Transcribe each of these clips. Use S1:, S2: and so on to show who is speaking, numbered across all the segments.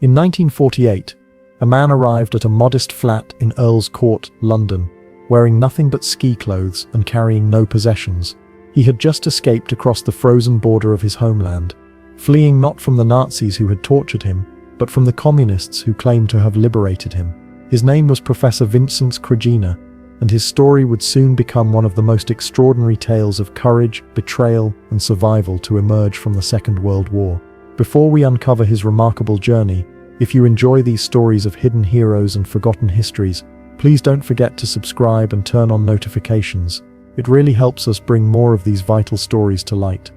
S1: In 1948, a man arrived at a modest flat in Earl's Court, London, wearing nothing but ski clothes and carrying no possessions. He had just escaped across the frozen border of his homeland, fleeing not from the Nazis who had tortured him, but from the communists who claimed to have liberated him. His name was Professor Vladimir Krajina, and his story would soon become one of the most extraordinary tales of courage, betrayal, and survival to emerge from the Second World War. Before we uncover his remarkable journey, if you enjoy these stories of hidden heroes and forgotten histories, please don't forget to subscribe and turn on notifications. It really helps us bring more of these vital stories to light.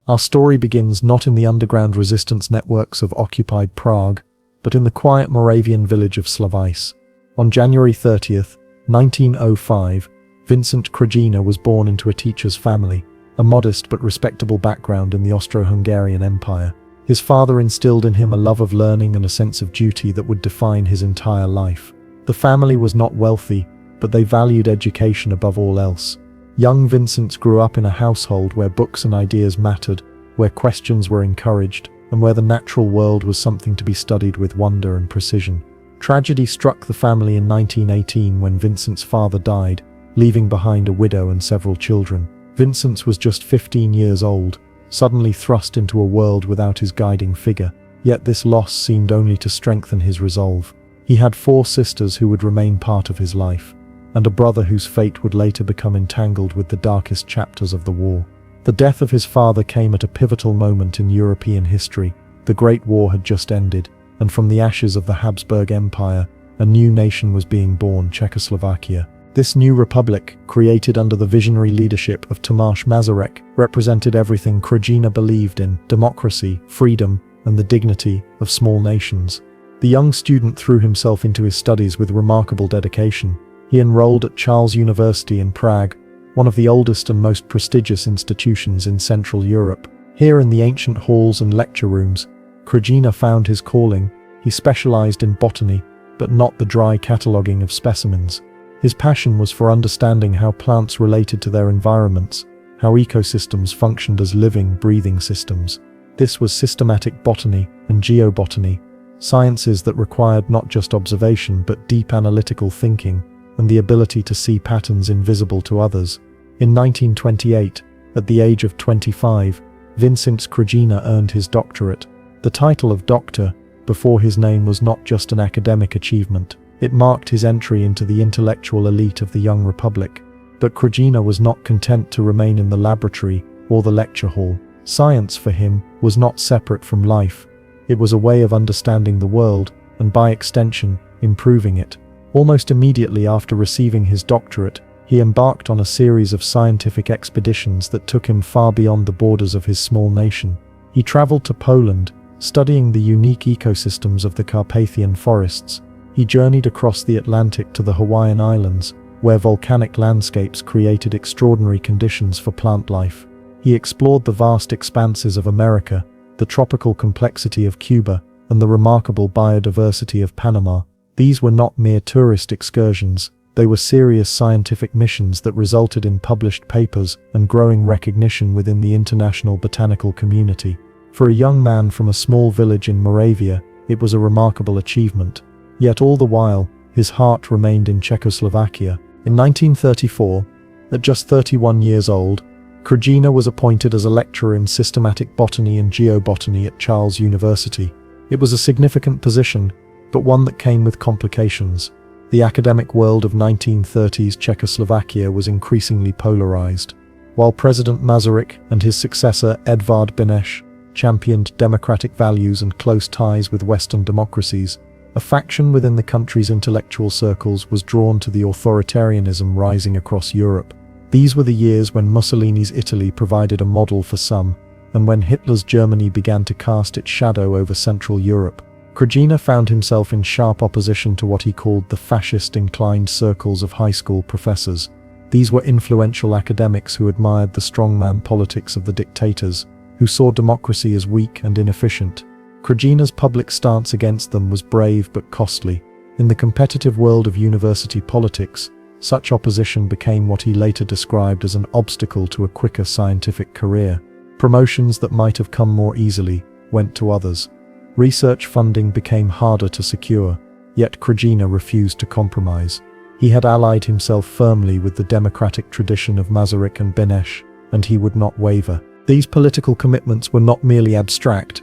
S1: Our story begins not in the underground resistance networks of occupied Prague, but in the quiet Moravian village of Slavice. On January 30th, 1905, Vincent Krajina was born into a teacher's family, a modest but respectable background in the Austro-Hungarian Empire. His father instilled in him a love of learning and a sense of duty that would define his entire life. The family was not wealthy, but they valued education above all else. Young Vincent grew up in a household where books and ideas mattered, where questions were encouraged, and where the natural world was something to be studied with wonder and precision. Tragedy struck the family in 1918 when Vincent's father died, leaving behind a widow and several children. Vincent was just 15 years old, suddenly thrust into a world without his guiding figure, yet this loss seemed only to strengthen his resolve. He had 4 sisters who would remain part of his life, and a brother whose fate would later become entangled with the darkest chapters of the war. The death of his father came at a pivotal moment in European history. The Great War had just ended, and from the ashes of the Habsburg Empire, a new nation was being born, Czechoslovakia. This new republic, created under the visionary leadership of Tomáš Masaryk, represented everything Krajina believed in: democracy, freedom, and the dignity of small nations. The young student threw himself into his studies with remarkable dedication. He enrolled at Charles University in Prague, one of the oldest and most prestigious institutions in Central Europe. Here in the ancient halls and lecture rooms, Krajina found his calling. He specialized in botany, but not the dry cataloguing of specimens. His passion was for understanding how plants related to their environments, how ecosystems functioned as living, breathing systems. This was systematic botany and geobotany, sciences that required not just observation but deep analytical thinking and the ability to see patterns invisible to others. In 1928, at the age of 25, Vincent Krajina earned his doctorate. The title of doctor, before his name, was not just an academic achievement. It marked his entry into the intellectual elite of the young republic. But Krajina was not content to remain in the laboratory or the lecture hall. Science for him was not separate from life. It was a way of understanding the world, and by extension, improving it. Almost immediately after receiving his doctorate, he embarked on a series of scientific expeditions that took him far beyond the borders of his small nation. He traveled to Poland, studying the unique ecosystems of the Carpathian forests. He journeyed across the Atlantic to the Hawaiian Islands, where volcanic landscapes created extraordinary conditions for plant life. He explored the vast expanses of America, the tropical complexity of Cuba, and the remarkable biodiversity of Panama. These were not mere tourist excursions, they were serious scientific missions that resulted in published papers and growing recognition within the international botanical community. For a young man from a small village in Moravia, it was a remarkable achievement. Yet all the while, his heart remained in Czechoslovakia. In 1934, at just 31 years old, Krajina was appointed as a lecturer in systematic botany and geobotany at Charles University. It was a significant position, but one that came with complications. The academic world of 1930s Czechoslovakia was increasingly polarized. While President Masaryk and his successor Edvard Beneš championed democratic values and close ties with Western democracies, a faction within the country's intellectual circles was drawn to the authoritarianism rising across Europe. These were the years when Mussolini's Italy provided a model for some, and when Hitler's Germany began to cast its shadow over Central Europe. Krajina found himself in sharp opposition to what he called the fascist-inclined circles of high school professors. These were influential academics who admired the strongman politics of the dictators, who saw democracy as weak and inefficient. Krajina's public stance against them was brave but costly. In the competitive world of university politics, such opposition became what he later described as an obstacle to a quicker scientific career. Promotions that might have come more easily went to others. Research funding became harder to secure, yet Krajina refused to compromise. He had allied himself firmly with the democratic tradition of Masaryk and Beneš, and he would not waver. These political commitments were not merely abstract.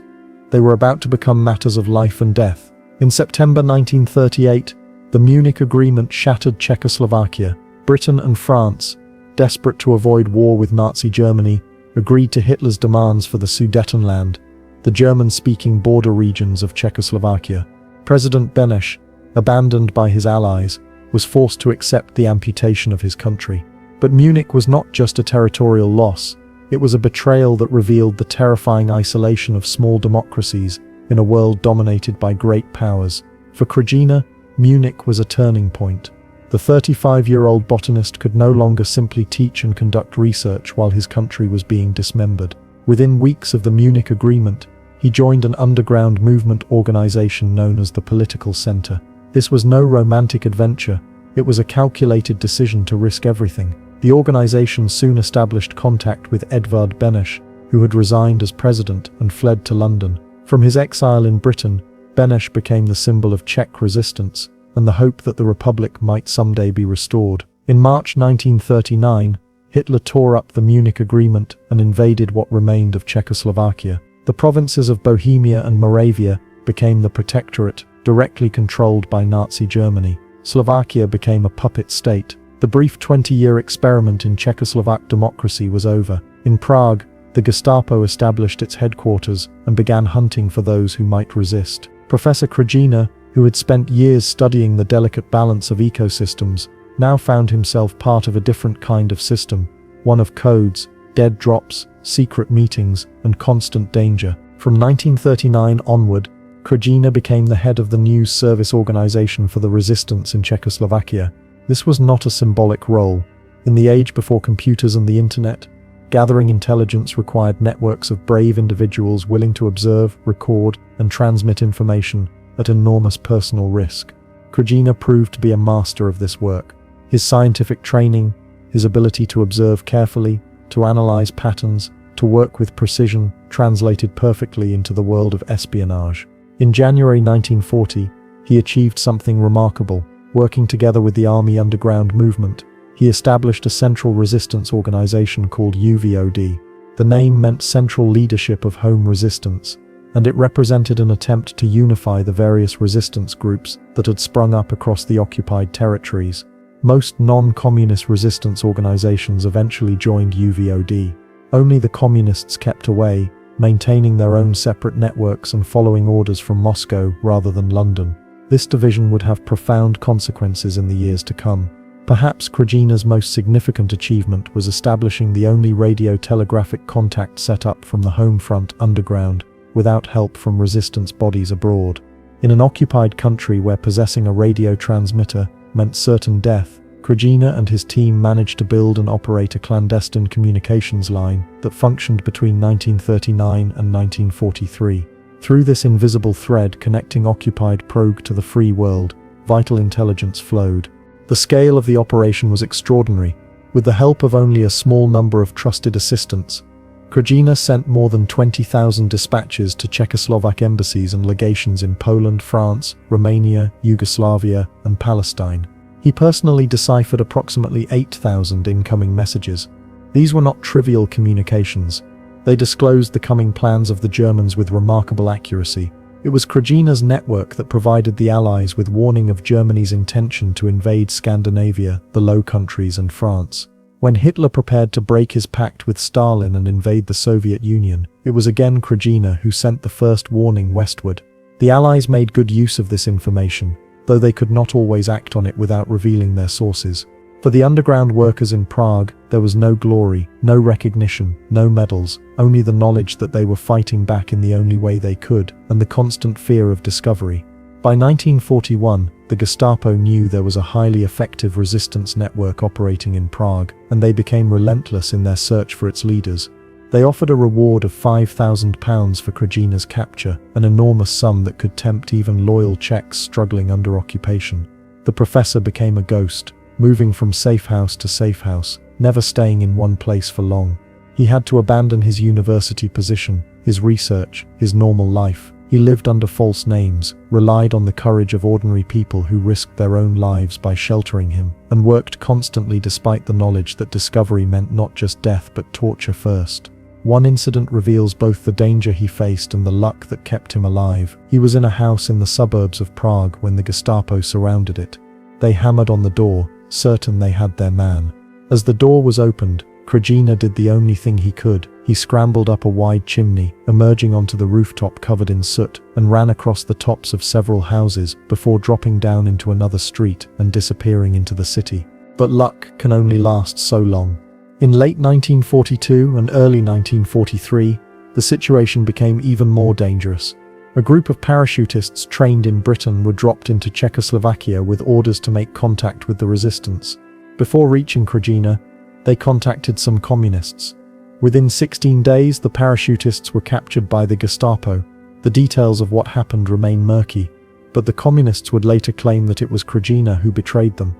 S1: They were about to become matters of life and death. In September 1938, the Munich Agreement shattered Czechoslovakia. Britain and France, desperate to avoid war with Nazi Germany, agreed to Hitler's demands for the Sudetenland, the German-speaking border regions of Czechoslovakia. President Beneš, abandoned by his allies, was forced to accept the amputation of his country. But Munich was not just a territorial loss, it was a betrayal that revealed the terrifying isolation of small democracies in a world dominated by great powers. For Krajina, Munich was a turning point. The 35-year-old botanist could no longer simply teach and conduct research while his country was being dismembered. Within weeks of the Munich Agreement, he joined an underground movement organization known as the Political Center. This was no romantic adventure, it was a calculated decision to risk everything. The organization soon established contact with Edvard Beneš, who had resigned as president and fled to London. From his exile in Britain, Beneš became the symbol of Czech resistance and the hope that the Republic might someday be restored. In March 1939, Hitler tore up the Munich Agreement and invaded what remained of Czechoslovakia. The provinces of Bohemia and Moravia became the protectorate, directly controlled by Nazi Germany. Slovakia became a puppet state. The brief 20-year experiment in Czechoslovak democracy was over. In Prague, the Gestapo established its headquarters and began hunting for those who might resist. Professor Krajina, who had spent years studying the delicate balance of ecosystems, now found himself part of a different kind of system, one of codes, dead drops, secret meetings, and constant danger. From 1939 onward, Krajina became the head of the news service organization for the resistance in Czechoslovakia. This was not a symbolic role. In the age before computers and the internet, gathering intelligence required networks of brave individuals willing to observe, record, and transmit information at enormous personal risk. Krajina proved to be a master of this work. His scientific training, his ability to observe carefully, to analyze patterns, to work with precision, translated perfectly into the world of espionage. In January 1940, he achieved something remarkable. Working together with the Army Underground Movement, he established a central resistance organization called UVOD. The name meant Central Leadership of Home Resistance, and it represented an attempt to unify the various resistance groups that had sprung up across the occupied territories. Most non-communist resistance organizations eventually joined UVOD. Only the communists kept away, maintaining their own separate networks and following orders from Moscow rather than London. This division would have profound consequences in the years to come. Perhaps Krajina's most significant achievement was establishing the only radio-telegraphic contact set up from the home front underground, without help from resistance bodies abroad. In an occupied country where possessing a radio transmitter meant certain death, Krajina and his team managed to build and operate a clandestine communications line that functioned between 1939 and 1943. Through this invisible thread connecting occupied Prague to the free world, vital intelligence flowed. The scale of the operation was extraordinary. With the help of only a small number of trusted assistants, Krajina sent more than 20,000 dispatches to Czechoslovak embassies and legations in Poland, France, Romania, Yugoslavia, and Palestine. He personally deciphered approximately 8,000 incoming messages. These were not trivial communications. They disclosed the coming plans of the Germans with remarkable accuracy. It was Krajina's network that provided the Allies with warning of Germany's intention to invade Scandinavia, the Low Countries, and France. When Hitler prepared to break his pact with Stalin and invade the Soviet Union, it was again Krajina who sent the first warning westward. The Allies made good use of this information, though they could not always act on it without revealing their sources. For the underground workers in Prague, there was no glory, no recognition, no medals, only the knowledge that they were fighting back in the only way they could, and the constant fear of discovery. By 1941, the Gestapo knew there was a highly effective resistance network operating in Prague, and they became relentless in their search for its leaders. They offered a reward of £5,000 for Krajina's capture, an enormous sum that could tempt even loyal Czechs struggling under occupation. The professor became a ghost, moving from safe house to safe house, never staying in one place for long. He had to abandon his university position, his research, his normal life. He lived under false names, relied on the courage of ordinary people who risked their own lives by sheltering him, and worked constantly despite the knowledge that discovery meant not just death but torture first. One incident reveals both the danger he faced and the luck that kept him alive. He was in a house in the suburbs of Prague when the Gestapo surrounded it. They hammered on the door, certain they had their man. As the door was opened, Krajina did the only thing he could. He scrambled up a wide chimney, emerging onto the rooftop covered in soot, and ran across the tops of several houses before dropping down into another street and disappearing into the city. But luck can only last so long. In late 1942 and early 1943, the situation became even more dangerous. A group of parachutists trained in Britain were dropped into Czechoslovakia with orders to make contact with the resistance. Before reaching Krajina, they contacted some communists. Within 16 days, the parachutists were captured by the Gestapo. The details of what happened remain murky, but the communists would later claim that it was Krajina who betrayed them.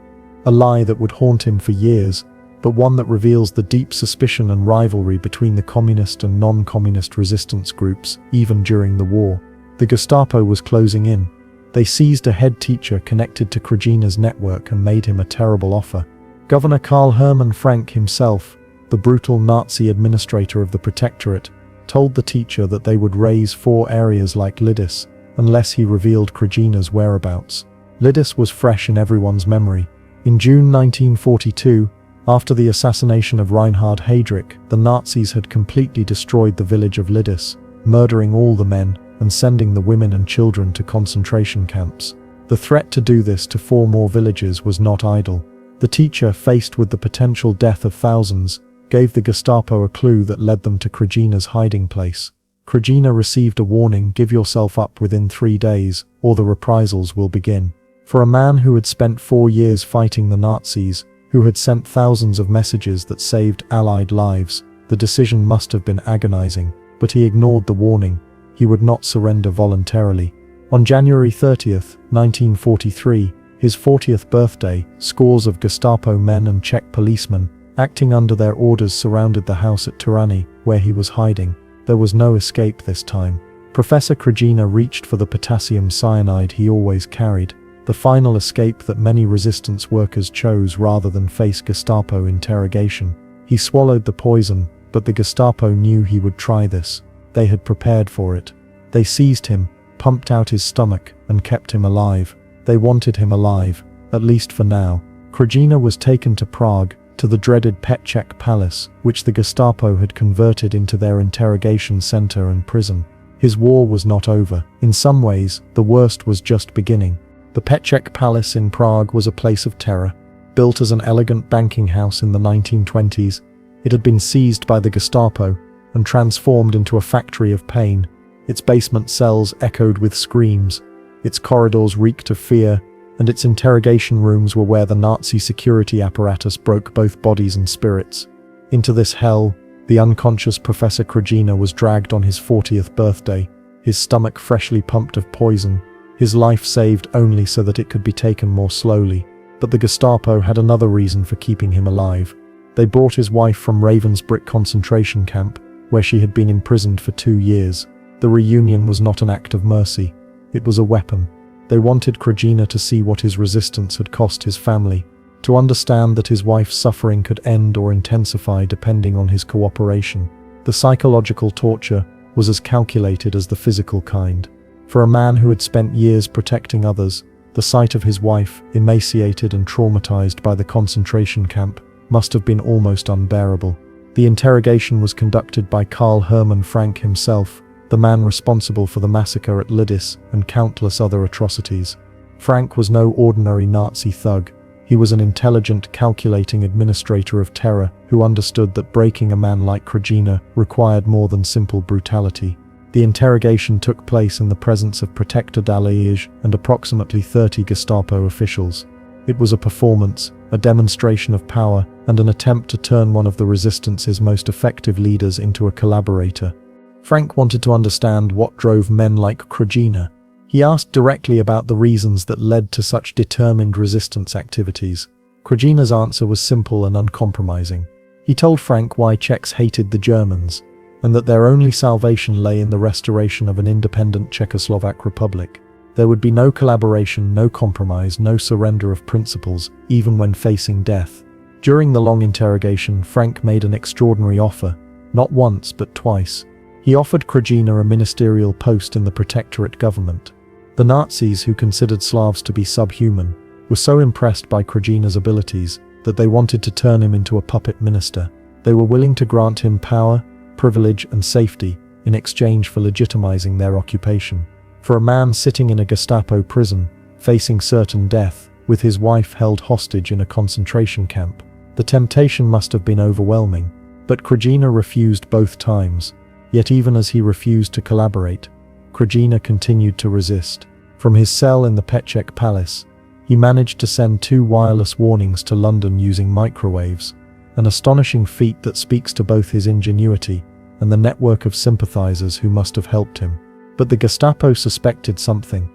S1: A lie that would haunt him for years, but one that reveals the deep suspicion and rivalry between the communist and non-communist resistance groups, even during the war. The Gestapo was closing in. They seized a head teacher connected to Krajina's network and made him a terrible offer. Governor Karl Hermann Frank himself, the brutal Nazi administrator of the Protectorate, told the teacher that they would raze 4 areas like Lidis unless he revealed Krajina's whereabouts. Lidis was fresh in everyone's memory. In June 1942, after the assassination of Reinhard Heydrich, the Nazis had completely destroyed the village of Lidis, murdering all the men and sending the women and children to concentration camps. The threat to do this to 4 more villages was not idle. The teacher, faced with the potential death of thousands, gave the Gestapo a clue that led them to Krajina's hiding place. Krajina received a warning: give yourself up within 3 days, or the reprisals will begin. For a man who had spent 4 years fighting the Nazis, who had sent thousands of messages that saved Allied lives, the decision must have been agonizing, but he ignored the warning. He would not surrender voluntarily. On January 30th, 1943, his 40th birthday, scores of Gestapo men and Czech policemen, acting under their orders, surrounded the house at Tyranny, where he was hiding. There was no escape this time. Professor Krajina reached for the potassium cyanide he always carried, the final escape that many resistance workers chose rather than face Gestapo interrogation. He swallowed the poison, but the Gestapo knew he would try this. They had prepared for it. They seized him, pumped out his stomach, and kept him alive. They wanted him alive, at least for now. Krajina was taken to Prague, to the dreaded Petchek Palace, which the Gestapo had converted into their interrogation center and prison. His war was not over. In some ways, the worst was just beginning. The Petchek Palace in Prague was a place of terror. Built as an elegant banking house in the 1920s, it had been seized by the Gestapo and transformed into a factory of pain. Its basement cells echoed with screams, its corridors reeked of fear, and its interrogation rooms were where the Nazi security apparatus broke both bodies and spirits. Into this hell, the unconscious Professor Krajina was dragged on his 40th birthday, his stomach freshly pumped of poison, his life saved only so that it could be taken more slowly. But the Gestapo had another reason for keeping him alive. They brought his wife from Ravensbrück concentration camp, where she had been imprisoned for 2 years. The reunion was not an act of mercy. It was a weapon. They wanted Krajina to see what his resistance had cost his family, to understand that his wife's suffering could end or intensify depending on his cooperation. The psychological torture was as calculated as the physical kind. For a man who had spent years protecting others, the sight of his wife, emaciated and traumatized by the concentration camp, must have been almost unbearable. The interrogation was conducted by Karl Hermann Frank himself, the man responsible for the massacre at Lidis and countless other atrocities. Frank was no ordinary Nazi thug. He was an intelligent, calculating administrator of terror who understood that breaking a man like Krajina required more than simple brutality. The interrogation took place in the presence of Protector Deadliest and approximately 30 Gestapo officials. It was a performance, a demonstration of power, and an attempt to turn one of the resistance's most effective leaders into a collaborator. Frank wanted to understand what drove men like Krajina. He asked directly about the reasons that led to such determined resistance activities. Krajina's answer was simple and uncompromising. He told Frank why Czechs hated the Germans. and that their only salvation lay in the restoration of an independent Czechoslovak republic. There would be no collaboration, no compromise, no surrender of principles, even when facing death. During the long interrogation, Frank made an extraordinary offer, not once but twice. He offered Krajina a ministerial post in the Protectorate government. The Nazis, who considered Slavs to be subhuman, were so impressed by Krajina's abilities that they wanted to turn him into a puppet minister. They were willing to grant him power, privilege, and safety in exchange for legitimizing their occupation. For a man sitting in a Gestapo prison, facing certain death, with his wife held hostage in a concentration camp, the temptation must have been overwhelming. But Krajina refused both times. Yet even as he refused to collaborate, Krajina continued to resist. From his cell in the Petchek Palace, he managed to send 2 wireless warnings to London using microwaves, an astonishing feat that speaks to both his ingenuity and the network of sympathizers who must have helped him. But the Gestapo suspected something.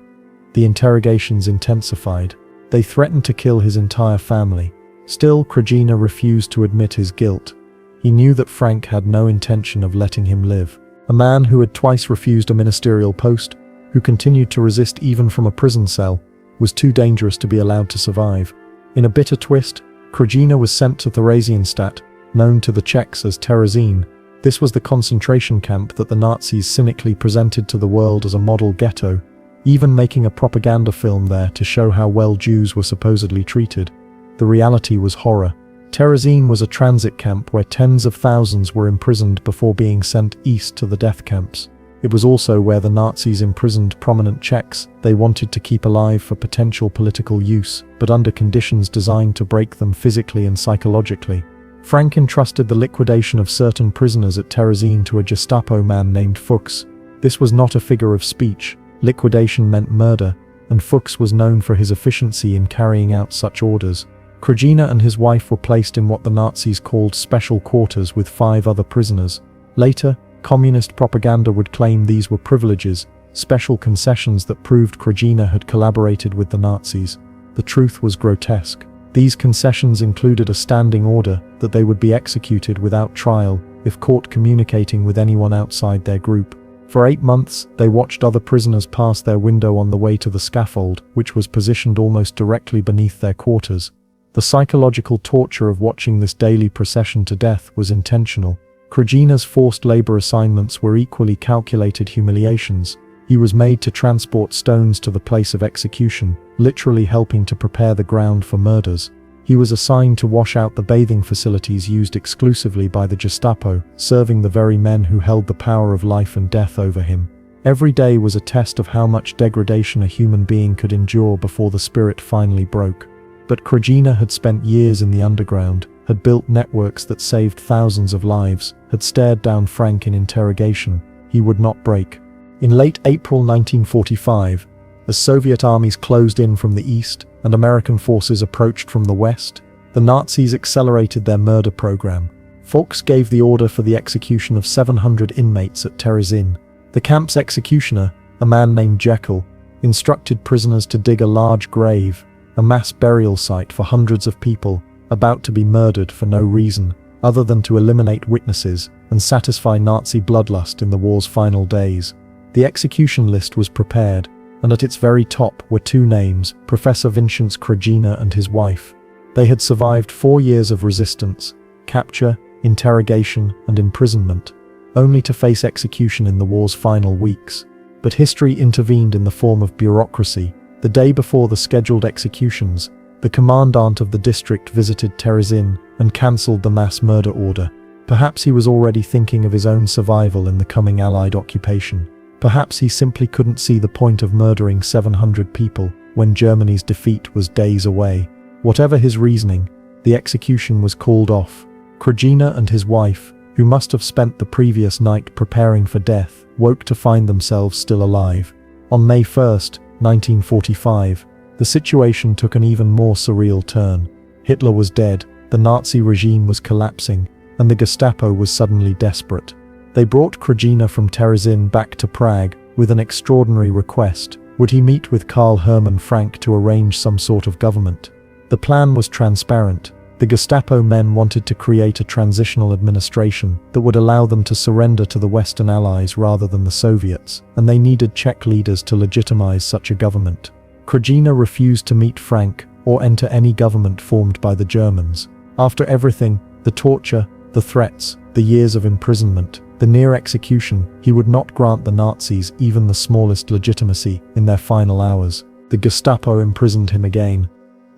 S1: The interrogations intensified. They threatened to kill his entire family. Still, Krajina refused to admit his guilt. He knew that Frank had no intention of letting him live. A man who had twice refused a ministerial post, who continued to resist even from a prison cell, was too dangerous to be allowed to survive. In a bitter twist, Krajina was sent to Theresienstadt, known to the Czechs as Terezín. This was the concentration camp that the Nazis cynically presented to the world as a model ghetto, even making a propaganda film there to show how well Jews were supposedly treated. The reality was horror. Terezín was a transit camp where tens of thousands were imprisoned before being sent east to the death camps. It was also where the Nazis imprisoned prominent Czechs they wanted to keep alive for potential political use, but under conditions designed to break them physically and psychologically. Frank entrusted the liquidation of certain prisoners at Terezín to a Gestapo man named Fuchs. This was not a figure of speech. Liquidation meant murder, and Fuchs was known for his efficiency in carrying out such orders. Krajina and his wife were placed in what the Nazis called special quarters with 5 other prisoners. Later, communist propaganda would claim these were privileges, special concessions that proved Krajina had collaborated with the Nazis. The truth was grotesque. These concessions included a standing order that they would be executed without trial if caught communicating with anyone outside their group. For 8 months, they watched other prisoners pass their window on the way to the scaffold, which was positioned almost directly beneath their quarters. The psychological torture of watching this daily procession to death was intentional. Krajina's forced labor assignments were equally calculated humiliations. He was made to transport stones to the place of execution, literally helping to prepare the ground for murders. He was assigned to wash out the bathing facilities used exclusively by the Gestapo, serving the very men who held the power of life and death over him. Every day was a test of how much degradation a human being could endure before the spirit finally broke. But Krajina had spent years in the underground, had built networks that saved thousands of lives, had stared down Frank in interrogation. He would not break. In late April 1945, as Soviet armies closed in from the east and American forces approached from the west, the Nazis accelerated their murder program. Fuchs gave the order for the execution of 700 inmates at Terezín. The camp's executioner, a man named Jekyll, instructed prisoners to dig a large grave, a mass burial site for hundreds of people about to be murdered for no reason other than to eliminate witnesses and satisfy Nazi bloodlust in the war's final days. The execution list was prepared, and at its very top were 2 names, Professor Vincent Krajina and his wife. They had survived 4 years of resistance, capture, interrogation, and imprisonment, only to face execution in the war's final weeks. But history intervened in the form of bureaucracy. The day before the scheduled executions, the commandant of the district visited Terezín and cancelled the mass murder order. Perhaps he was already thinking of his own survival in the coming Allied occupation. Perhaps he simply couldn't see the point of murdering 700 people when Germany's defeat was days away. Whatever his reasoning, the execution was called off. Krajina and his wife, who must have spent the previous night preparing for death, woke to find themselves still alive. On May 1st, 1945, the situation took an even more surreal turn. Hitler was dead, the Nazi regime was collapsing, and the Gestapo was suddenly desperate. They brought Krajina from Terezín back to Prague with an extraordinary request. Would he meet with Karl Hermann Frank to arrange some sort of government? The plan was transparent. The Gestapo men wanted to create a transitional administration that would allow them to surrender to the Western Allies rather than the Soviets, and they needed Czech leaders to legitimize such a government. Krajina refused to meet Frank or enter any government formed by the Germans. After everything, the torture, the threats, the years of imprisonment, the near execution, he would not grant the Nazis even the smallest legitimacy in their final hours. The Gestapo imprisoned him again,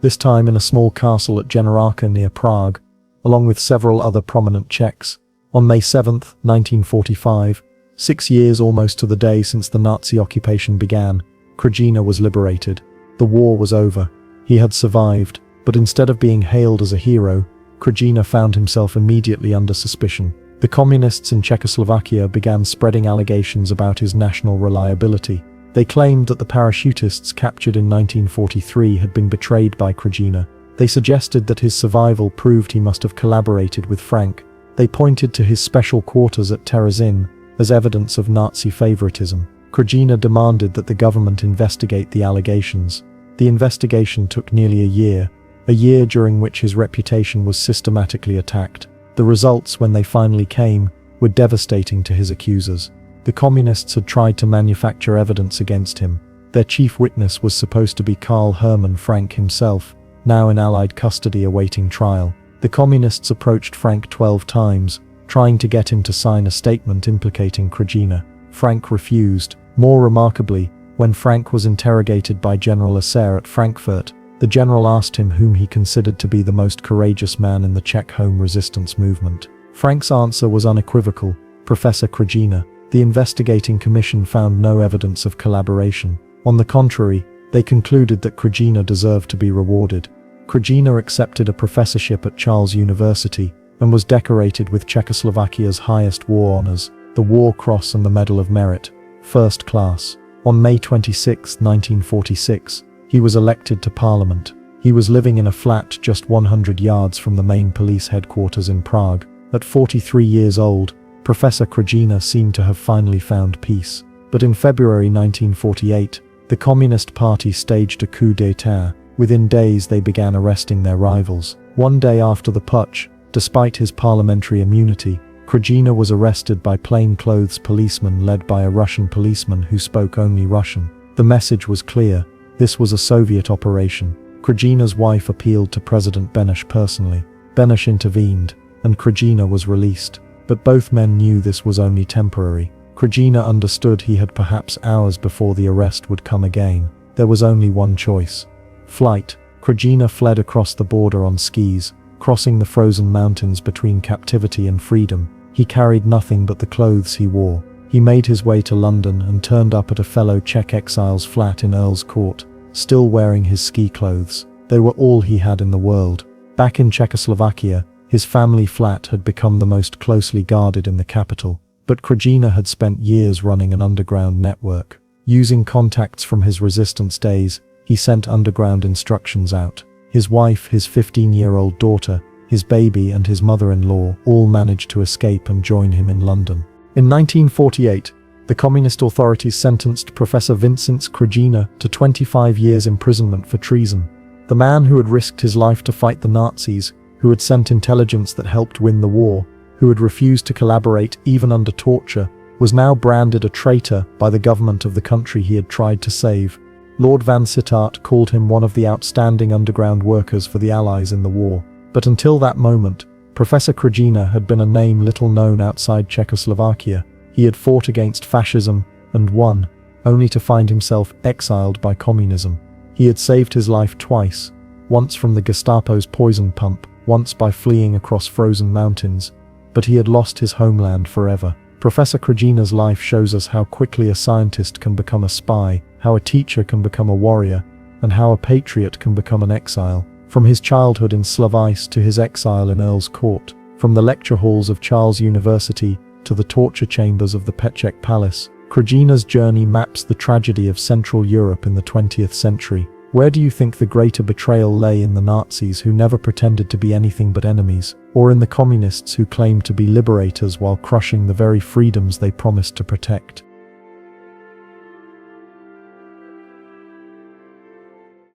S1: this time in a small castle at Genealogy near Prague, along with several other prominent Czechs. On May 7, 1945, 6 years almost to the day since the Nazi occupation began, Krajina was liberated. The war was over. He had survived, but instead of being hailed as a hero, Krajina found himself immediately under suspicion. The communists in Czechoslovakia began spreading allegations about his national reliability. They claimed that the parachutists captured in 1943 had been betrayed by Krajina. They suggested that his survival proved he must have collaborated with Frank. They pointed to his special quarters at Theresienstadt as evidence of Nazi favoritism. Krajina demanded that the government investigate the allegations. The investigation took nearly a year during which his reputation was systematically attacked. The results, when they finally came, were devastating to his accusers. The communists had tried to manufacture evidence against him. Their chief witness was supposed to be Karl Hermann Frank himself, now in Allied custody awaiting trial. The communists approached Frank 12 times, trying to get him to sign a statement implicating Krajina. Frank refused. More remarkably, when Frank was interrogated by General Asser at Frankfurt, the general asked him whom he considered to be the most courageous man in the Czech home resistance movement. Frank's answer was unequivocal: Professor Krajina. The investigating commission found no evidence of collaboration. On the contrary, they concluded that Krajina deserved to be rewarded. Krajina accepted a professorship at Charles University and was decorated with Czechoslovakia's highest war honors, the War Cross and the Medal of Merit, First Class. On May 26, 1946, he was elected to Parliament. He was living in a flat just 100 yards from the main police headquarters in Prague. At 43 years old, Professor Krajina seemed to have finally found peace. But in February 1948, the Communist Party staged a coup d'état. Within days they began arresting their rivals. One day after the putsch, despite his parliamentary immunity, Krajina was arrested by plainclothes policemen led by a Russian policeman who spoke only Russian. The message was clear: this was a Soviet operation. Krajina's wife appealed to President Beneš personally. Beneš intervened, and Krajina was released. But both men knew this was only temporary. Krajina understood he had perhaps hours before the arrest would come again. There was only one choice: flight. Krajina fled across the border on skis, crossing the frozen mountains between captivity and freedom. He carried nothing but the clothes he wore. He made his way to London and turned up at a fellow Czech exile's flat in Earl's Court, still wearing his ski clothes. They were all he had in the world. Back in Czechoslovakia, his family flat had become the most closely guarded in the capital, but Krajina had spent years running an underground network. Using contacts from his resistance days, he sent underground instructions out. His wife, his 15-year-old daughter, his baby and his mother-in-law all managed to escape and join him in London. In 1948, the communist authorities sentenced Professor Vincent Krajina to 25 years imprisonment for treason. The man who had risked his life to fight the Nazis, who had sent intelligence that helped win the war, who had refused to collaborate even under torture, was now branded a traitor by the government of the country he had tried to save. Lord Vansittart called him one of the outstanding underground workers for the Allies in the war. But until that moment, Professor Krajina had been a name little known outside Czechoslovakia. He had fought against fascism and won, only to find himself exiled by communism. He had saved his life twice, once from the Gestapo's poison pump, once by fleeing across frozen mountains, but he had lost his homeland forever. Professor Krajina's life shows us how quickly a scientist can become a spy, how a teacher can become a warrior, and how a patriot can become an exile. From his childhood in Slovice to his exile in Earl's Court, from the lecture halls of Charles University to the torture chambers of the Petchek Palace, Krajina's journey maps the tragedy of Central Europe in the 20th century. Where do you think the greater betrayal lay, in the Nazis who never pretended to be anything but enemies, or in the communists who claimed to be liberators while crushing the very freedoms they promised to protect?